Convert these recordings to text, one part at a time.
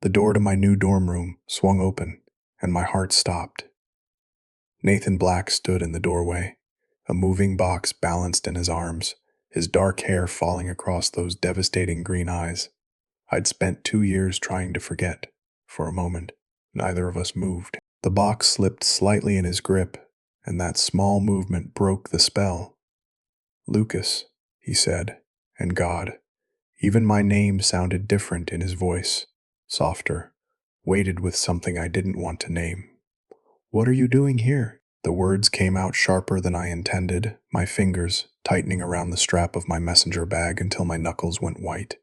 The door to my new dorm room swung open, and my heart stopped. Nathan Black stood in the doorway, a moving box balanced in his arms, his dark hair falling across those devastating green eyes. I'd spent 2 years trying to forget. For a moment, neither of us moved. The box slipped slightly in his grip, and that small movement broke the spell. "Lucas," he said, and God. Even my name sounded different in his voice, softer, weighted with something I didn't want to name. "What are you doing here?" The words came out sharper than I intended, my fingers tightening around the strap of my messenger bag until my knuckles went white.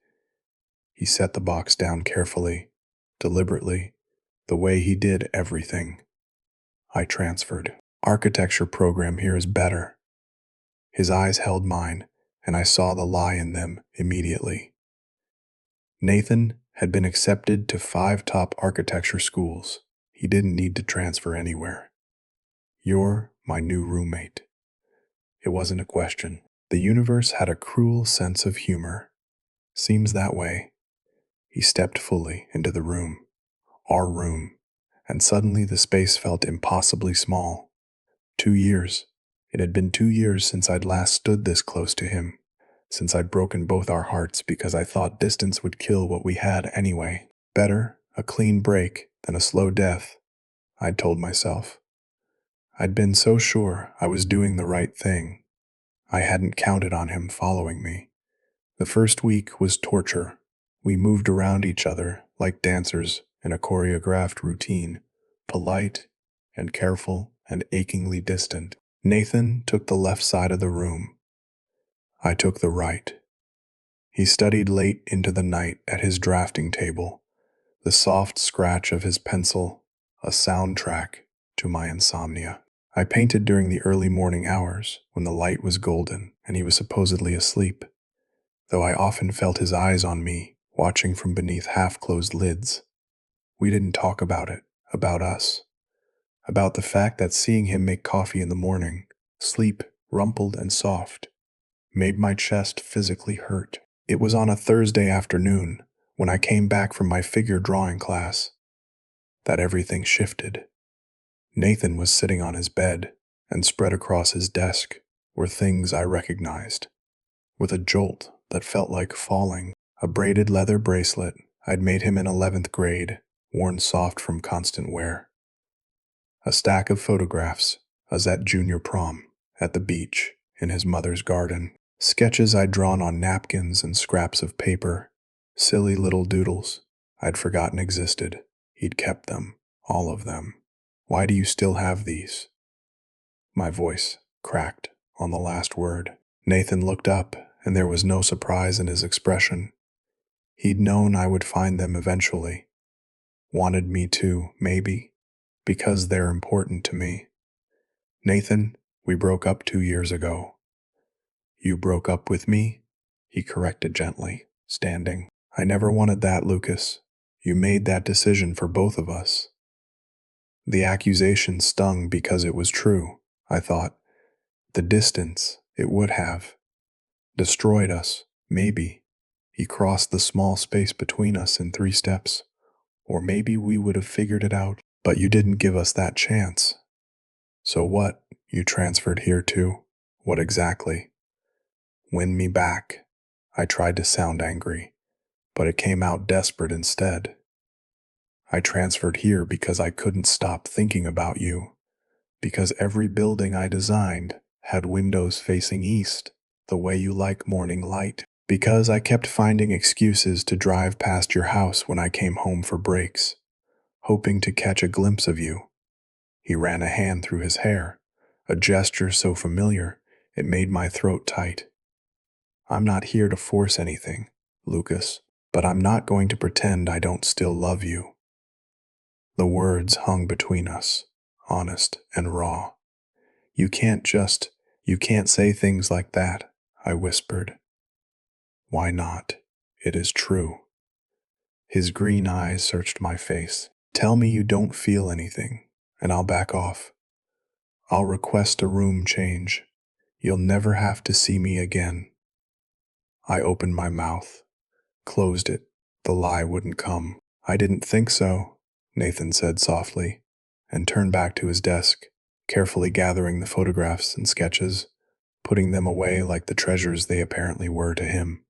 He set the box down carefully, deliberately, the way he did everything. I transferred. "Architecture program here is better." His eyes held mine, and I saw the lie in them immediately. Nathan had been accepted to 5 top architecture schools. He didn't need to transfer anywhere. "You're my new roommate." It wasn't a question. The universe had a cruel sense of humor. Seems that way. He stepped fully into the room, our room, and suddenly the space felt impossibly small. 2 years. It had been 2 years since I'd last stood this close to him, since I'd broken both our hearts because I thought distance would kill what we had anyway. Better a clean break than a slow death, I'd told myself. I'd been so sure I was doing the right thing. I hadn't counted on him following me. The first week was torture. We moved around each other like dancers in a choreographed routine, polite and careful and achingly distant. Nathan took the left side of the room. I took the right. He studied late into the night at his drafting table, the soft scratch of his pencil, a soundtrack to my insomnia. I painted during the early morning hours when the light was golden and he was supposedly asleep, though I often felt his eyes on me, watching from beneath half-closed lids. We didn't talk about it, about us, about the fact that seeing him make coffee in the morning, sleep rumpled and soft, made my chest physically hurt. It was on a Thursday afternoon, when I came back from my figure drawing class, that everything shifted. Nathan was sitting on his bed, and spread across his desk were things I recognized. With a jolt that felt like falling, a braided leather bracelet I'd made him in 11th grade, worn soft from constant wear. A stack of photographs, as at junior prom, at the beach, in his mother's garden. Sketches I'd drawn on napkins and scraps of paper, silly little doodles I'd forgotten existed. He'd kept them, all of them. "Why do you still have these?" My voice cracked on the last word. Nathan looked up, and there was no surprise in his expression. He'd known I would find them eventually. Wanted me to, maybe, because they're important to me. "Nathan, we broke up 2 years ago." "You broke up with me?" he corrected gently, standing. "I never wanted that, Lucas. You made that decision for both of us." The accusation stung because it was true, I thought. The distance, it would have. Destroyed us, maybe. He crossed the small space between us in 3 steps. Or maybe we would have figured it out, but you didn't give us that chance. "So what? You transferred here too? What exactly?" "Win me back." I tried to sound angry, but it came out desperate instead. "I transferred here because I couldn't stop thinking about you. Because every building I designed had windows facing east, the way you like morning light. Because I kept finding excuses to drive past your house when I came home for breaks, hoping to catch a glimpse of you." He ran a hand through his hair, a gesture so familiar it made my throat tight. "I'm not here to force anything, Lucas, but I'm not going to pretend I don't still love you." The words hung between us, honest and raw. You can't say things like that," I whispered. "Why not? It is true." His green eyes searched my face. "Tell me you don't feel anything, and I'll back off. I'll request a room change. You'll never have to see me again." I opened my mouth, closed it. The lie wouldn't come. I didn't think so, Nathan said softly, and turned back to his desk, carefully gathering the photographs and sketches, putting them away like the treasures they apparently were to him.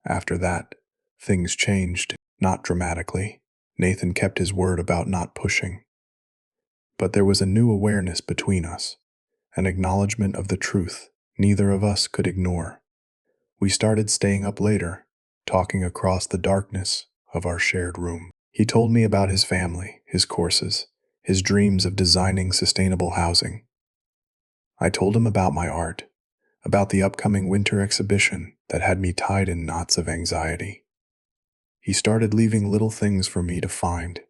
After that, things changed, not dramatically. Nathan kept his word about not pushing. But there was a new awareness between us, an acknowledgement of the truth neither of us could ignore. We started staying up later, talking across the darkness of our shared room. He told me about his family, his courses, his dreams of designing sustainable housing. I told him about my art, about the upcoming winter exhibition that had me tied in knots of anxiety. He started leaving little things for me to find.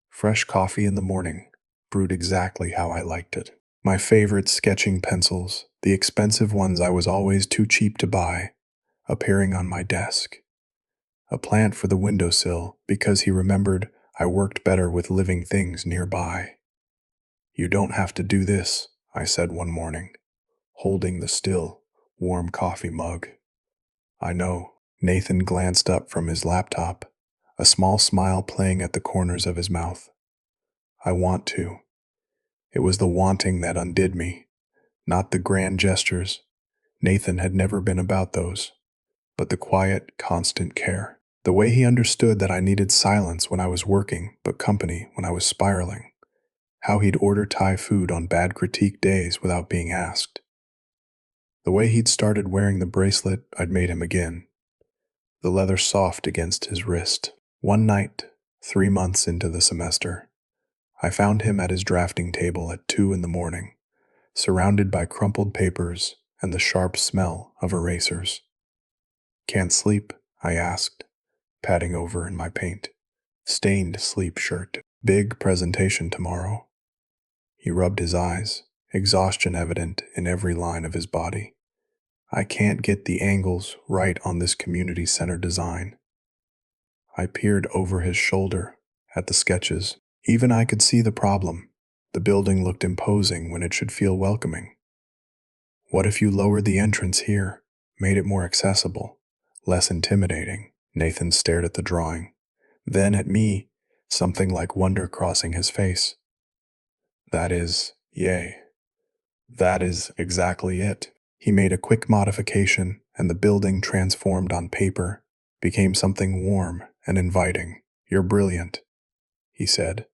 Fresh coffee in the morning, brewed exactly how I liked it. My favorite sketching pencils, the expensive ones I was always too cheap to buy, appearing on my desk. A plant for the windowsill because he remembered I worked better with living things nearby. "You don't have to do this," I said one morning, holding the still, warm coffee mug. "I know." Nathan glanced up from his laptop, a small smile playing at the corners of his mouth. "I want to." It was the wanting that undid me, not the grand gestures. Nathan had never been about those, but the quiet, constant care. The way he understood that I needed silence when I was working, but company when I was spiraling. How he'd order Thai food on bad critique days without being asked. The way he'd started wearing the bracelet I'd made him again, the leather soft against his wrist. One night, 3 months into the semester, I found him at his drafting table at 2 in the morning, surrounded by crumpled papers and the sharp smell of erasers. "Can't sleep?" I asked, patting over in my paint. Stained sleep shirt. "Big presentation tomorrow." He rubbed his eyes, exhaustion evident in every line of his body. "I can't get the angles right on this community center design." I peered over his shoulder at the sketches. Even I could see the problem. The building looked imposing when it should feel welcoming. "What if you lowered the entrance here, made it more accessible, less intimidating?" Nathan stared at the drawing, then at me, something like wonder crossing his face. Yay. That is exactly it." He made a quick modification, and the building transformed on paper, became something warm and inviting. "You're brilliant," he said,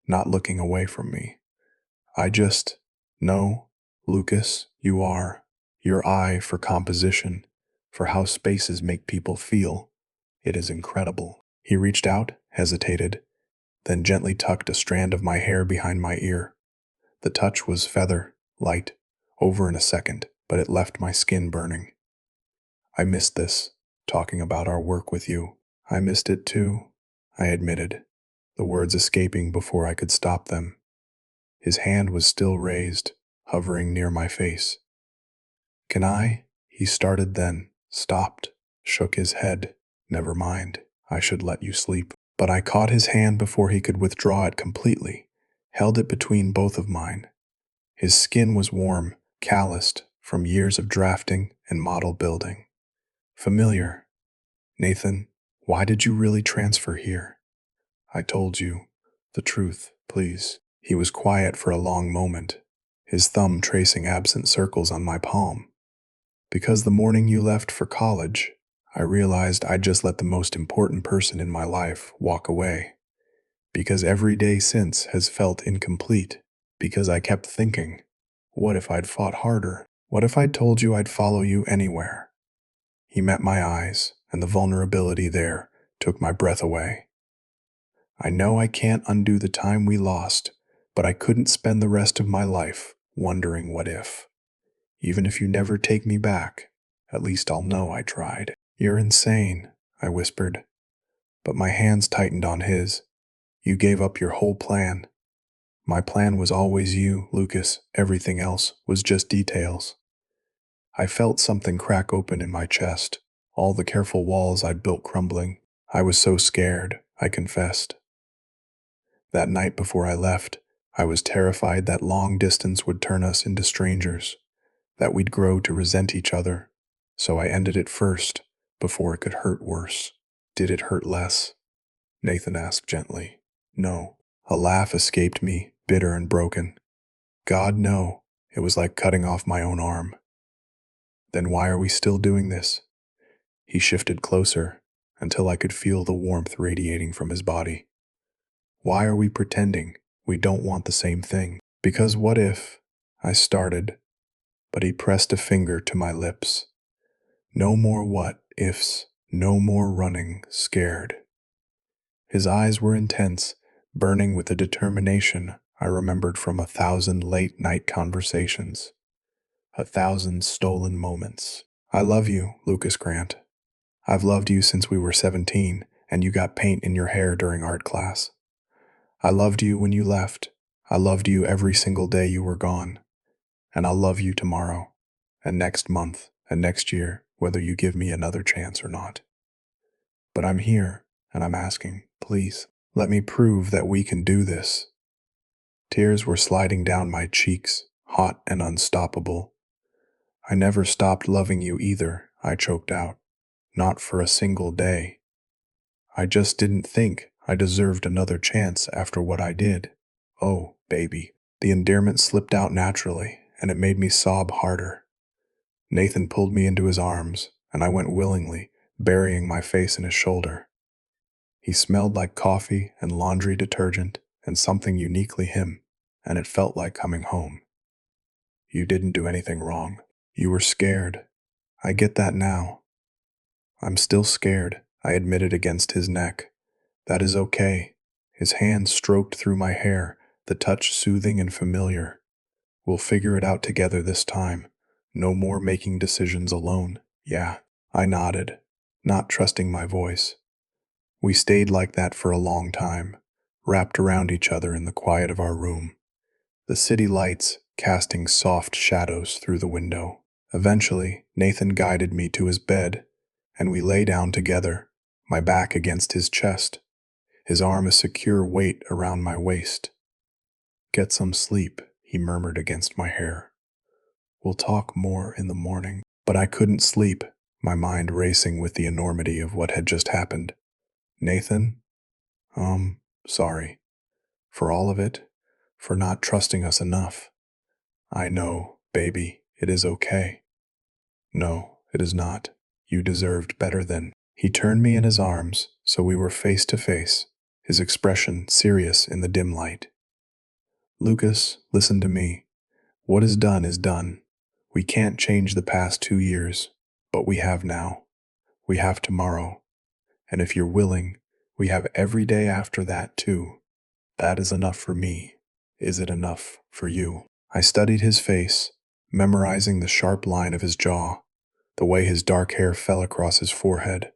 not looking away from me. No, Lucas, you are. Your eye for composition, for how spaces make people feel. It is incredible." He reached out, hesitated, then gently tucked a strand of my hair behind my ear. The touch was feather, light, over in a second, but it left my skin burning. "I missed this, talking about our work with you." "I missed it too," I admitted, the words escaping before I could stop them. His hand was still raised, hovering near my face. "Can I?" He started, then stopped, shook his head. "Never mind, I should let you sleep." But I caught his hand before he could withdraw it completely, held it between both of mine. His skin was warm, calloused from years of drafting and model building. Familiar. "Nathan, why did you really transfer here?" "I told you the truth, please." He was quiet for a long moment, his thumb tracing absent circles on my palm. "Because the morning you left for college, I realized I'd just let the most important person in my life walk away. Because every day since has felt incomplete. Because I kept thinking, what if I'd fought harder? What if I'd told you I'd follow you anywhere?" He met my eyes, and the vulnerability there took my breath away. "I know I can't undo the time we lost, but I couldn't spend the rest of my life wondering what if. Even if you never take me back, at least I'll know I tried." "You're insane," I whispered, but my hands tightened on his. "You gave up your whole plan." "My plan was always you, Lucas. Everything else was just details." I felt something crack open in my chest, all the careful walls I'd built crumbling. I was so scared, I confessed. That night before I left, I was terrified that long distance would turn us into strangers, that we'd grow to resent each other. So I ended it first, before it could hurt worse. Did it hurt less? Nathan asked gently. No. A laugh escaped me, bitter and broken. God, no. It was like cutting off my own arm. Then why are we still doing this? He shifted closer, until I could feel the warmth radiating from his body. Why are we pretending we don't want the same thing? Because what if? I started, but he pressed a finger to my lips. No more what ifs, no more running, scared. His eyes were intense, burning with a determination I remembered from 1,000 late-night conversations, 1,000 stolen moments. I love you, Lucas Grant. I've loved you since we were 17, and you got paint in your hair during art class. I loved you when you left. I loved you every single day you were gone. And I'll love you tomorrow, and next month, and next year, whether you give me another chance or not. But I'm here, and I'm asking, please, let me prove that we can do this. Tears were sliding down my cheeks, hot and unstoppable. I never stopped loving you either, I choked out. Not for a single day. I just didn't think I deserved another chance after what I did. Oh, baby. The endearment slipped out naturally, and it made me sob harder. Nathan pulled me into his arms, and I went willingly, burying my face in his shoulder. He smelled like coffee and laundry detergent and something uniquely him, and it felt like coming home. You didn't do anything wrong. You were scared. I get that now. I'm still scared, I admitted against his neck. That is okay. His hand stroked through my hair, the touch soothing and familiar. We'll figure it out together this time. No more making decisions alone. Yeah, I nodded, not trusting my voice. We stayed like that for a long time, wrapped around each other in the quiet of our room, the city lights casting soft shadows through the window. Eventually, Nathan guided me to his bed, and we lay down together, my back against his chest, his arm a secure weight around my waist. Get some sleep, he murmured against my hair. We'll talk more in the morning. But I couldn't sleep, my mind racing with the enormity of what had just happened. Nathan? Sorry. For all of it, for not trusting us enough. I know, baby, it is okay. No, it is not. You deserved better than. He turned me in his arms, so we were face to face, his expression serious in the dim light. Lucas, listen to me. What is done is done. We can't change the past 2 years, but we have now. We have tomorrow. And if you're willing, we have every day after that too. That is enough for me. Is it enough for you? I studied his face, memorizing the sharp line of his jaw, the way his dark hair fell across his forehead,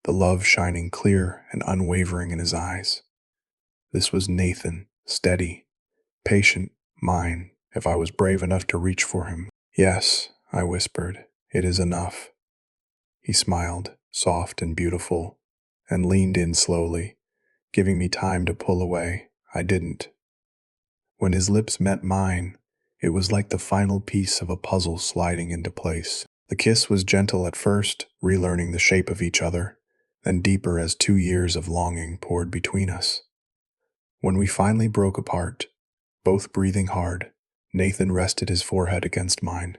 the love shining clear and unwavering in his eyes. This was Nathan, steady, patient, mine, if I was brave enough to reach for him. Yes, I whispered, it is enough. He smiled, soft and beautiful, and leaned in slowly, giving me time to pull away. I didn't. When his lips met mine, it was like the final piece of a puzzle sliding into place. The kiss was gentle at first, relearning the shape of each other, then deeper as 2 years of longing poured between us. When we finally broke apart, both breathing hard, Nathan rested his forehead against mine.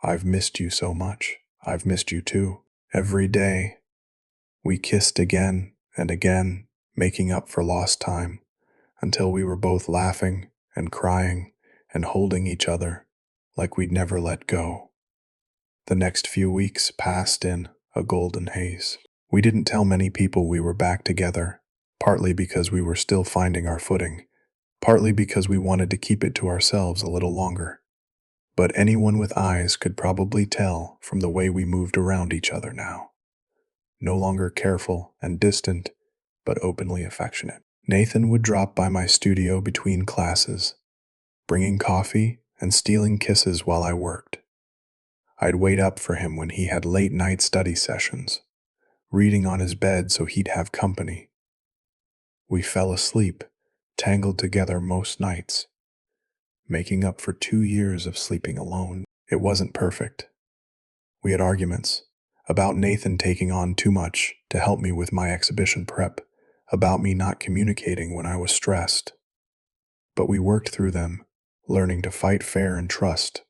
I've missed you so much. I've missed you too. Every day. We kissed again and again, making up for lost time, until we were both laughing and crying and holding each other like we'd never let go. The next few weeks passed in a golden haze. We didn't tell many people we were back together, partly because we were still finding our footing, partly because we wanted to keep it to ourselves a little longer. But anyone with eyes could probably tell from the way we moved around each other now. No longer careful and distant, but openly affectionate. Nathan would drop by my studio between classes, bringing coffee and stealing kisses while I worked. I'd wait up for him when he had late-night study sessions, reading on his bed so he'd have company. We fell asleep, tangled together most nights, making up for 2 years of sleeping alone. It wasn't perfect. We had arguments about Nathan taking on too much to help me with my exhibition prep, about me not communicating when I was stressed. But we worked through them, learning to fight fair and trust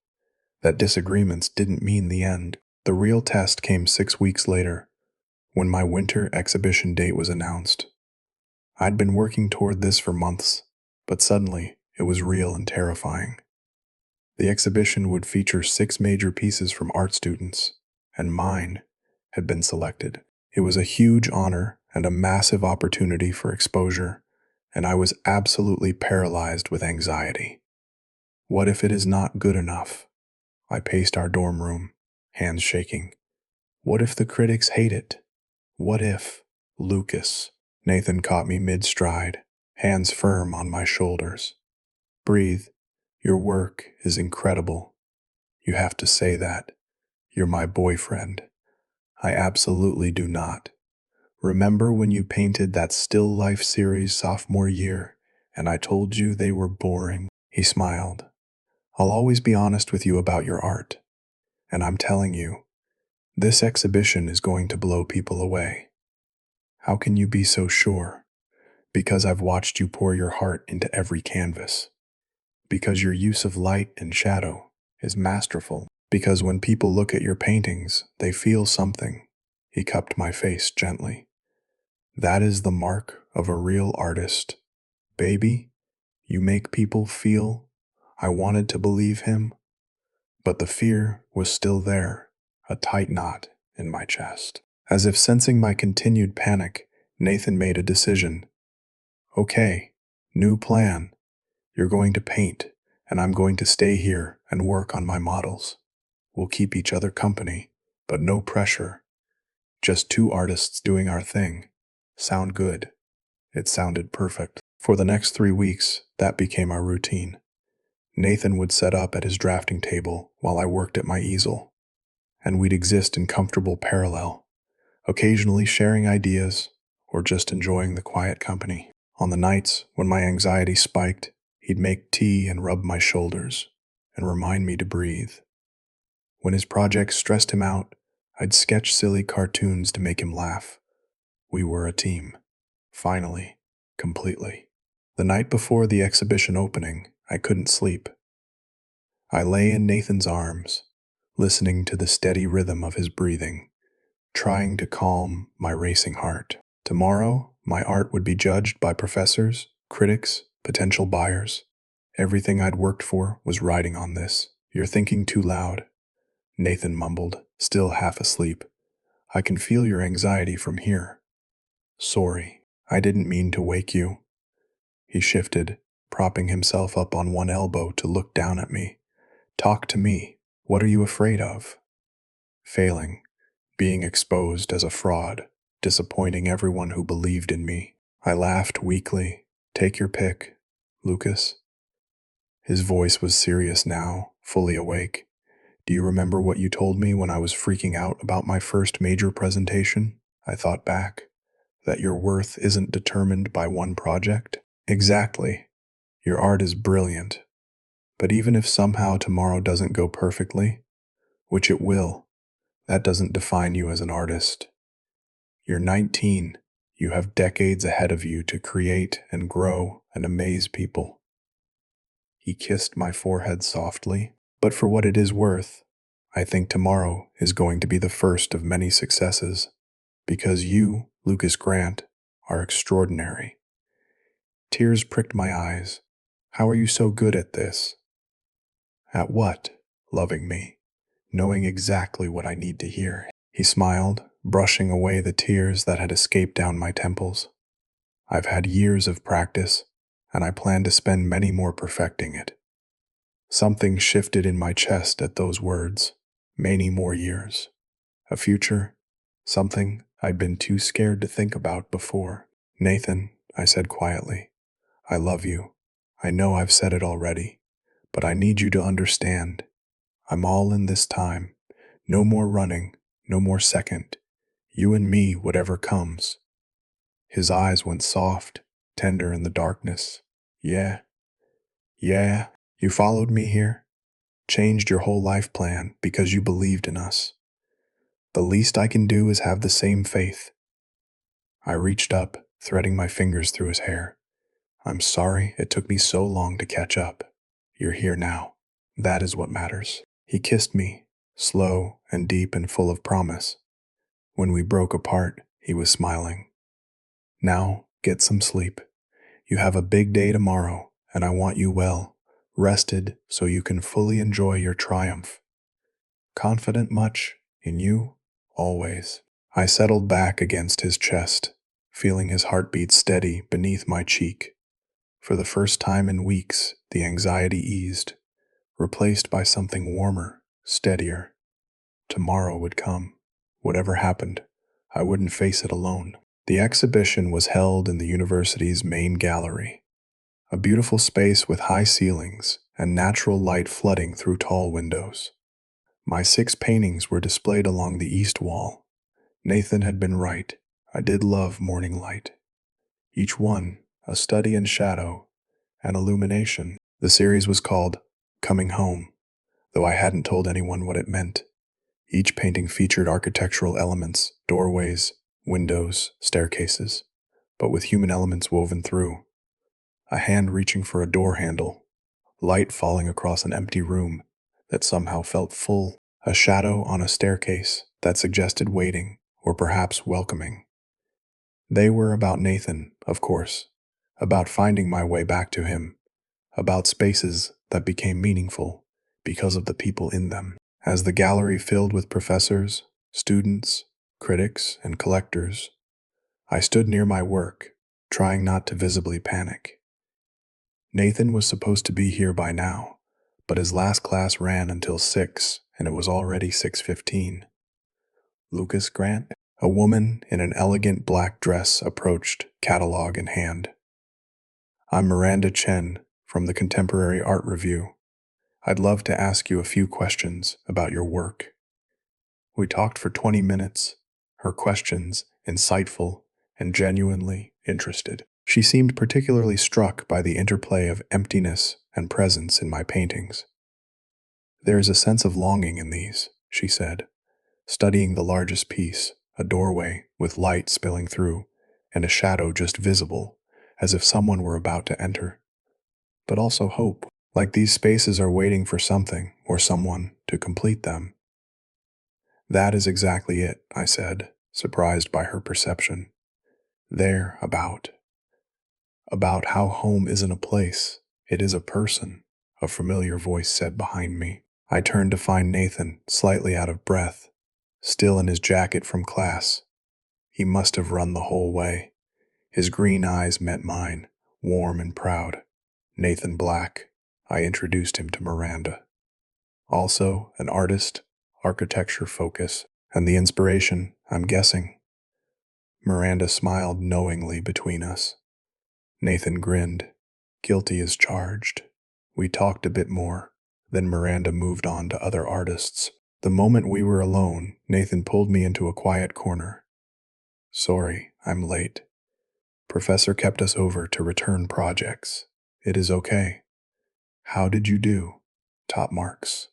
that disagreements didn't mean the end. The real test came 6 weeks later, when my winter exhibition date was announced. I'd been working toward this for months, but suddenly it was real and terrifying. The exhibition would feature 6 major pieces from art students, and mine had been selected. It was a huge honor and a massive opportunity for exposure, and I was absolutely paralyzed with anxiety. What if it is not good enough? I paced our dorm room, hands shaking. What if the critics hate it? What if Lucas? Nathan caught me mid-stride, hands firm on my shoulders. Breathe. Your work is incredible. You have to say that. You're my boyfriend. I absolutely do not. Remember when you painted that still life series sophomore year, and I told you they were boring? He smiled. I'll always be honest with you about your art. And I'm telling you, this exhibition is going to blow people away. How can you be so sure? Because I've watched you pour your heart into every canvas. Because your use of light and shadow is masterful. Because when people look at your paintings, they feel something. He cupped my face gently. That is the mark of a real artist. Baby, you make people feel. I wanted to believe him, but the fear was still there, a tight knot in my chest. As if sensing my continued panic, Nathan made a decision. Okay, new plan. You're going to paint, and I'm going to stay here and work on my models. We'll keep each other company, but no pressure. Just 2 artists doing our thing. Sound good? It sounded perfect. For the next 3 weeks, that became our routine. Nathan would set up at his drafting table while I worked at my easel, and we'd exist in comfortable parallel, occasionally sharing ideas or just enjoying the quiet company. On the nights when my anxiety spiked, he'd make tea and rub my shoulders and remind me to breathe. When his projects stressed him out, I'd sketch silly cartoons to make him laugh. We were a team. Finally, completely. The night before the exhibition opening, I couldn't sleep. I lay in Nathan's arms, listening to the steady rhythm of his breathing, trying to calm my racing heart. Tomorrow, my art would be judged by professors, critics, potential buyers. Everything I'd worked for was riding on this. You're thinking too loud, Nathan mumbled, still half asleep. I can feel your anxiety from here. Sorry, I didn't mean to wake you. He shifted, propping himself up on one elbow to look down at me. Talk to me. What are you afraid of? Failing, being exposed as a fraud, disappointing everyone who believed in me. I laughed weakly. Take your pick, Lucas. His voice was serious now, fully awake. Do you remember what you told me when I was freaking out about my first major presentation? I thought back. That your worth isn't determined by one project? Exactly. Your art is brilliant. But even if somehow tomorrow doesn't go perfectly, which it will, that doesn't define you as an artist. You're 19. You have decades ahead of you to create and grow and amaze people. He kissed my forehead softly. But for what it is worth, I think tomorrow is going to be the first of many successes. Because you, Lucas Grant, are extraordinary. Tears pricked my eyes. How are you so good at this? At what? Loving me, knowing exactly what I need to hear. He smiled, brushing away the tears that had escaped down my temples. I've had years of practice, and I plan to spend many more perfecting it. Something shifted in my chest at those words. Many more years. A future. Something I'd been too scared to think about before. Nathan, I said quietly, I love you. I know I've said it already, but I need you to understand. I'm all in this time. No more running, no more second. You and me, whatever comes. His eyes went soft, tender in the darkness. Yeah, you followed me here, changed your whole life plan because you believed in us. The least I can do is have the same faith. I reached up, threading my fingers through his hair. I'm sorry it took me so long to catch up. You're here now. That is what matters. He kissed me, slow and deep and full of promise. When we broke apart, he was smiling. Now, get some sleep. You have a big day tomorrow, and I want you well, rested so you can fully enjoy your triumph. Confident much in you, always. I settled back against his chest, feeling his heartbeat steady beneath my cheek. For the first time in weeks, the anxiety eased, replaced by something warmer, steadier. Tomorrow would come. Whatever happened, I wouldn't face it alone. The exhibition was held in the university's main gallery, a beautiful space with high ceilings and natural light flooding through tall windows. My 6 paintings were displayed along the east wall. Nathan had been right. I did love morning light. Each one a study in shadow and illumination. The series was called Coming Home, though I hadn't told anyone what it meant. Each painting featured architectural elements, doorways, windows, staircases, but with human elements woven through. A hand reaching for a door handle, light falling across an empty room that somehow felt full, a shadow on a staircase that suggested waiting or perhaps welcoming. They were about Nathan, of course, about finding my way back to him, about spaces that became meaningful because of the people in them. As the gallery filled with professors, students, critics, and collectors, I stood near my work, trying not to visibly panic. Nathan was supposed to be here by now, but his last class ran until 6, and it was already 6:15. Lucas Grant, a woman in an elegant black dress, approached, catalog in hand. I'm Miranda Chen from the Contemporary Art Review. I'd love to ask you a few questions about your work. We talked for 20 minutes, her questions insightful and genuinely interested. She seemed particularly struck by the interplay of emptiness and presence in my paintings. There is a sense of longing in these, she said, studying the largest piece, a doorway with light spilling through, and a shadow just visible, as if someone were about to enter. But also hope, like these spaces are waiting for something or someone to complete them. That is exactly it, I said, surprised by her perception. They're about how home isn't a place, it is a person, a familiar voice said behind me. I turned to find Nathan, slightly out of breath, still in his jacket from class. He must have run the whole way. His green eyes met mine, warm and proud. Nathan Black. I introduced him to Miranda. Also, an artist, architecture focus, and the inspiration, I'm guessing. Miranda smiled knowingly between us. Nathan grinned. Guilty as charged. We talked a bit more, then Miranda moved on to other artists. The moment we were alone, Nathan pulled me into a quiet corner. Sorry, I'm late. Professor kept us over to return projects. It is okay. How did you do? Top marks.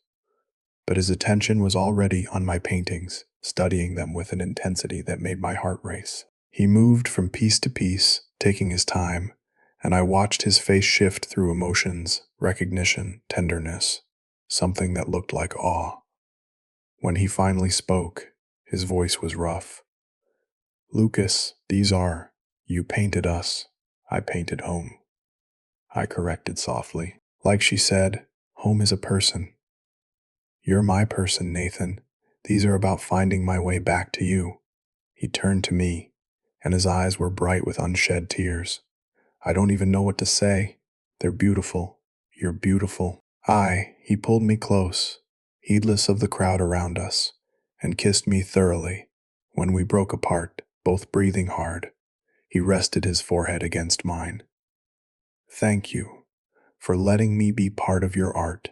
But his attention was already on my paintings, studying them with an intensity that made my heart race. He moved from piece to piece, taking his time, and I watched his face shift through emotions, recognition, tenderness, something that looked like awe. When he finally spoke, his voice was rough. Lucas, you painted us, I painted home. I corrected softly. Like she said, home is a person. You're my person, Nathan. These are about finding my way back to you. He turned to me, and his eyes were bright with unshed tears. I don't even know what to say. They're beautiful. You're beautiful. He pulled me close, heedless of the crowd around us, and kissed me thoroughly. When we broke apart, both breathing hard, he rested his forehead against mine. Thank you for letting me be part of your art,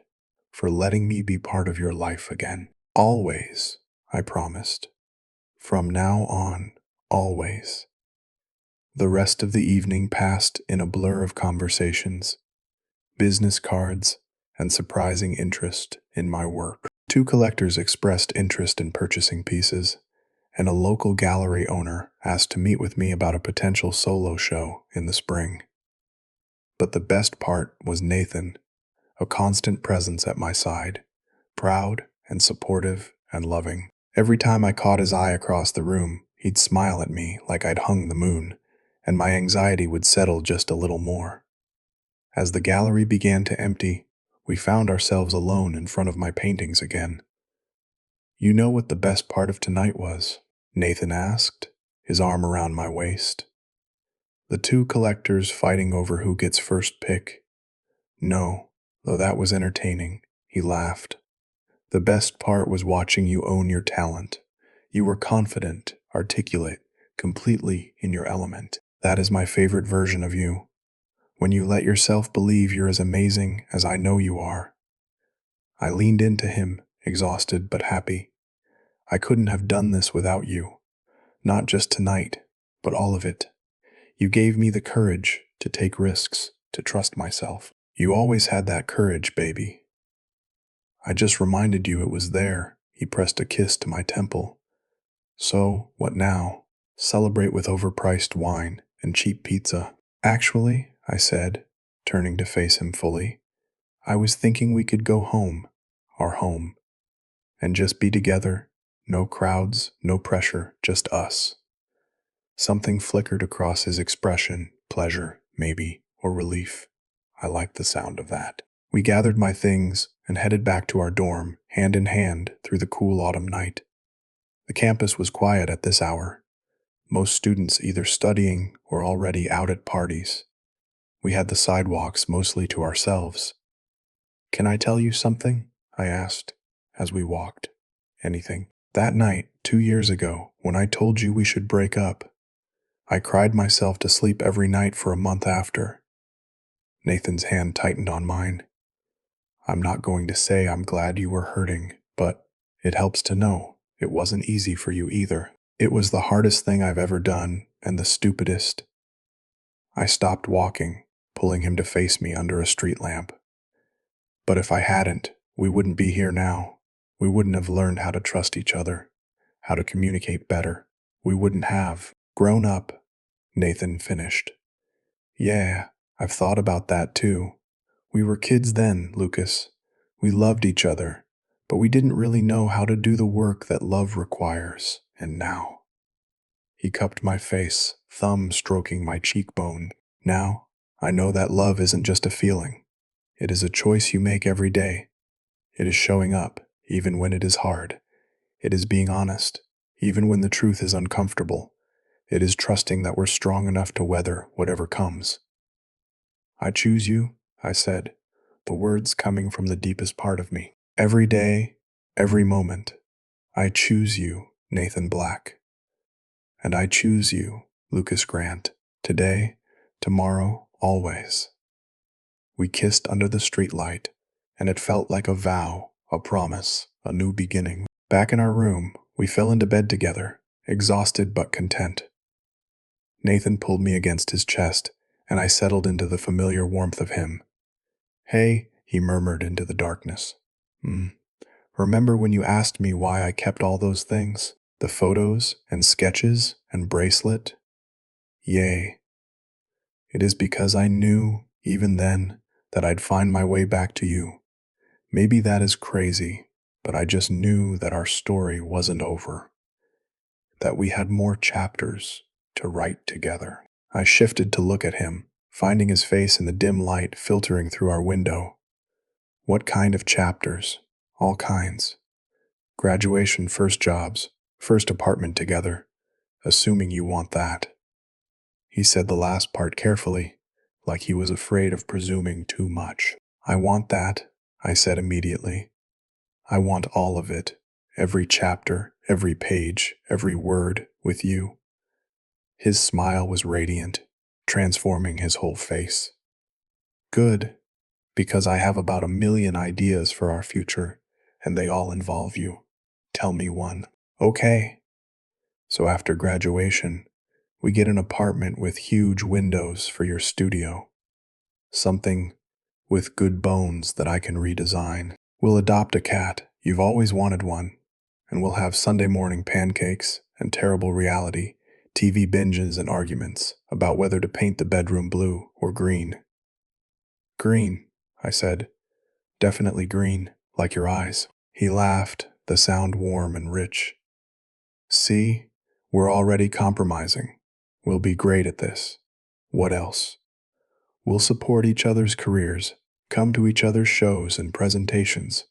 for letting me be part of your life again. Always, I promised. From now on, always. The rest of the evening passed in a blur of conversations, business cards, and surprising interest in my work. 2 collectors expressed interest in purchasing pieces, and a local gallery owner asked to meet with me about a potential solo show in the spring. But the best part was Nathan, a constant presence at my side, proud and supportive and loving. Every time I caught his eye across the room, he'd smile at me like I'd hung the moon, and my anxiety would settle just a little more. As the gallery began to empty, we found ourselves alone in front of my paintings again. "You know what the best part of tonight was?" Nathan asked, his arm around my waist. "The two collectors fighting over who gets first pick." "No, though that was entertaining," he laughed. "The best part was watching you own your talent. You were confident, articulate, completely in your element. That is my favorite version of you. When you let yourself believe you're as amazing as I know you are." I leaned into him, exhausted but happy. "I couldn't have done this without you. Not just tonight, but all of it. You gave me the courage to take risks, to trust myself. You always had that courage, baby." "I just reminded you it was there." He pressed a kiss to my temple. "So, what now? Celebrate with overpriced wine and cheap pizza?" "Actually," I said, turning to face him fully, "I was thinking we could go home, our home, and just be together. No crowds, no pressure, just us." Something flickered across his expression, pleasure, maybe, or relief. I liked the sound of that. We gathered my things and headed back to our dorm, hand in hand, through the cool autumn night. The campus was quiet at this hour, most students either studying or already out at parties. We had the sidewalks mostly to ourselves. "Can I tell you something?" I asked, as we walked. "Anything." "That night, 2 years ago, when I told you we should break up, I cried myself to sleep every night for a month after." Nathan's hand tightened on mine. "I'm not going to say I'm glad you were hurting, but it helps to know it wasn't easy for you either. It was the hardest thing I've ever done, and the stupidest." I stopped walking, pulling him to face me under a street lamp. "But if I hadn't, we wouldn't be here now. We wouldn't have learned how to trust each other, how to communicate better. We wouldn't have grown up," Nathan finished. "Yeah, I've thought about that too. We were kids then, Lucas. We loved each other, but we didn't really know how to do the work that love requires. And now—" He cupped my face, thumb stroking my cheekbone. "Now, I know that love isn't just a feeling. It is a choice you make every day. It is showing up, even when it is hard. It is being honest, even when the truth is uncomfortable. It is trusting that we're strong enough to weather whatever comes." "I choose you," I said, the words coming from the deepest part of me. "Every day, every moment. I choose you, Nathan Black. And I choose you, Lucas Grant. Today, tomorrow, always." We kissed under the streetlight, and it felt like a vow, a promise, a new beginning. Back in our room, we fell into bed together, exhausted but content. Nathan pulled me against his chest, and I settled into the familiar warmth of him. "Hey," he murmured into the darkness. Remember when you asked me why I kept all those things? The photos and sketches and bracelet? Yay. It is because I knew, even then, that I'd find my way back to you. Maybe that is crazy, but I just knew that our story wasn't over, that we had more chapters to write together." I shifted to look at him, finding his face in the dim light filtering through our window. "What kind of chapters?" "All kinds. Graduation, first jobs, first apartment together, assuming you want that." He said the last part carefully, like he was afraid of presuming too much. "I want that," I said immediately. "I want all of it, every chapter, every page, every word, with you." His smile was radiant, transforming his whole face. "Good, because I have about 1,000,000 ideas for our future, and they all involve you. Tell me one." "Okay." "So after graduation, we get an apartment with huge windows for your studio. Something with good bones that I can redesign. We'll adopt a cat. You've always wanted one. And we'll have Sunday morning pancakes and terrible reality TV binges and arguments about whether to paint the bedroom blue or green. Green, I said. Definitely green, like your eyes. He laughed, the sound warm and rich. See, we're already compromising. We'll be great at this. What else? We'll support each other's careers, come to each other's shows and presentations,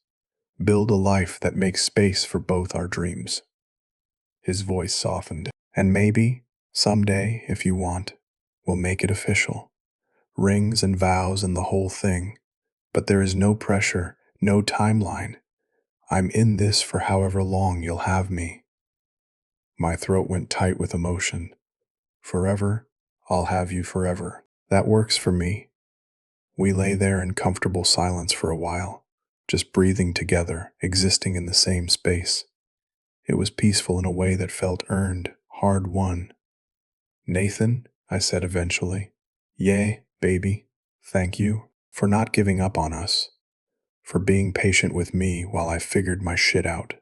build a life that makes space for both our dreams. His voice softened. And maybe, someday, if you want, we'll make it official. Rings and vows and the whole thing. But there is no pressure, no timeline. I'm in this for however long you'll have me. My throat went tight with emotion. Forever, I'll have you forever. That works for me. We lay there in comfortable silence for a while, just breathing together, existing in the same space. It was peaceful in a way that felt earned, hard-won. Nathan, I said eventually. Yay, baby. Thank you for not giving up on us, for being patient with me while I figured my shit out,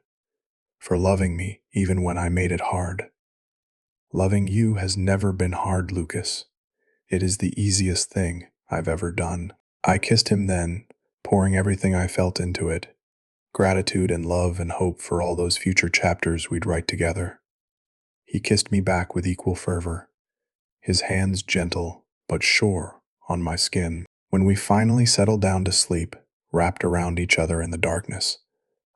for loving me even when I made it hard. Loving you has never been hard, Lucas. It is the easiest thing I've ever done. I kissed him then, pouring everything I felt into it, gratitude and love and hope for all those future chapters we'd write together. He kissed me back with equal fervor, his hands gentle but sure on my skin. When we finally settled down to sleep, wrapped around each other in the darkness,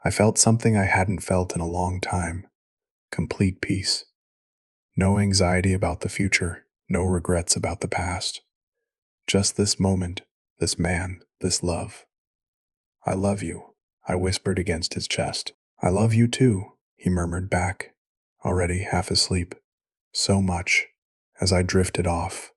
I felt something I hadn't felt in a long time. Complete peace. No anxiety about the future, no regrets about the past. Just this moment, this man, this love. I love you, I whispered against his chest. I love you too, he murmured back, already half asleep. So much. As I drifted off,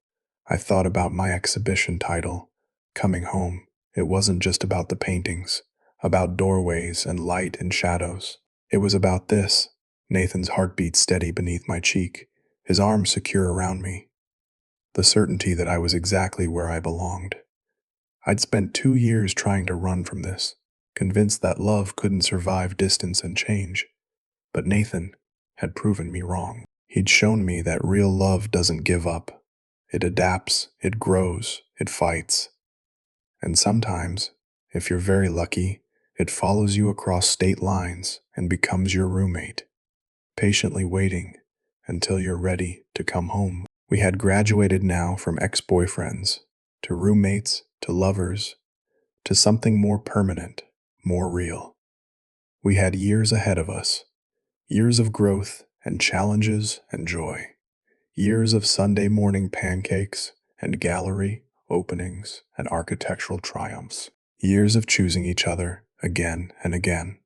I thought about my exhibition title, Coming Home. It wasn't just about the paintings, about doorways and light and shadows. It was about this, Nathan's heartbeat steady beneath my cheek, his arms secure around me. The certainty that I was exactly where I belonged. I'd spent 2 years trying to run from this, convinced that love couldn't survive distance and change. But Nathan had proven me wrong. He'd shown me that real love doesn't give up. It adapts, it grows, it fights. And sometimes, if you're very lucky, it follows you across state lines and becomes your roommate, patiently waiting until you're ready to come home. We had graduated now from ex-boyfriends, to roommates, to lovers, to something more permanent, more real. We had years ahead of us, years of growth and challenges and joy, years of Sunday morning pancakes and gallery openings and architectural triumphs, years of choosing each other again and again.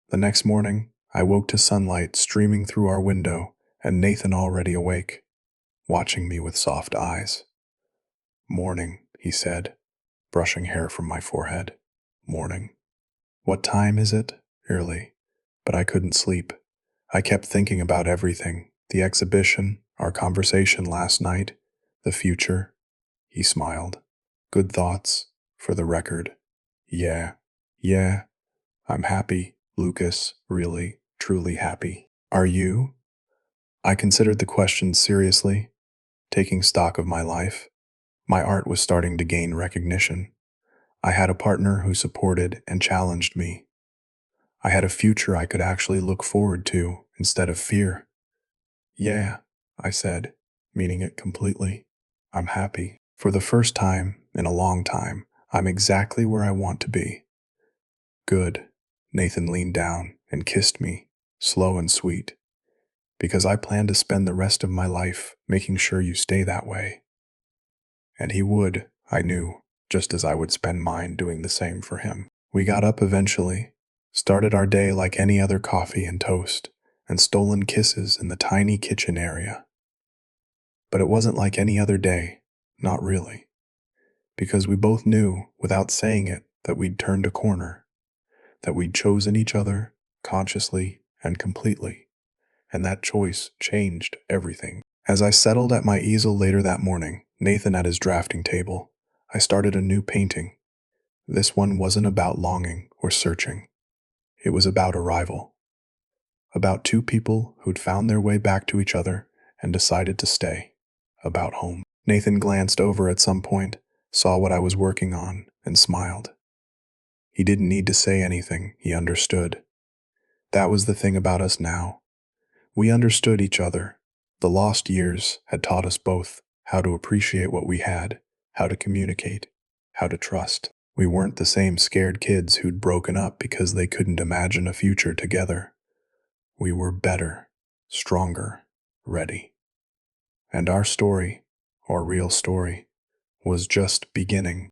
The next morning, I woke to sunlight streaming through our window and Nathan already awake, watching me with soft eyes. Morning, he said, brushing hair from my forehead. Morning. What time is it? Early. But I couldn't sleep. I kept thinking about everything, the exhibition, our conversation last night, the future. He smiled. Good thoughts, for the record. Yeah, I'm happy, Lucas, really, truly happy. Are you? I considered the question seriously, taking stock of my life. My art was starting to gain recognition. I had a partner who supported and challenged me. I had a future I could actually look forward to instead of fear. Yeah, I said, meaning it completely. I'm happy. For the first time in a long time, I'm exactly where I want to be. Good. Nathan leaned down and kissed me, slow and sweet, because I plan to spend the rest of my life making sure you stay that way. And he would, I knew, just as I would spend mine doing the same for him. We got up eventually, started our day like any other coffee and toast, and stolen kisses in the tiny kitchen area. But it wasn't like any other day, not really, because we both knew, without saying it, that we'd turned a corner, that we'd chosen each other, consciously and completely, and that choice changed everything. As I settled at my easel later that morning, Nathan at his drafting table, I started a new painting. This one wasn't about longing or searching. It was about arrival. About two people who'd found their way back to each other and decided to stay. About home. Nathan glanced over at some point, saw what I was working on, and smiled. He didn't need to say anything, he understood. That was the thing about us now. We understood each other. The lost years had taught us both how to appreciate what we had, how to communicate, how to trust. We weren't the same scared kids who'd broken up because they couldn't imagine a future together. We were better, stronger, ready. And our story, our real story, was just beginning.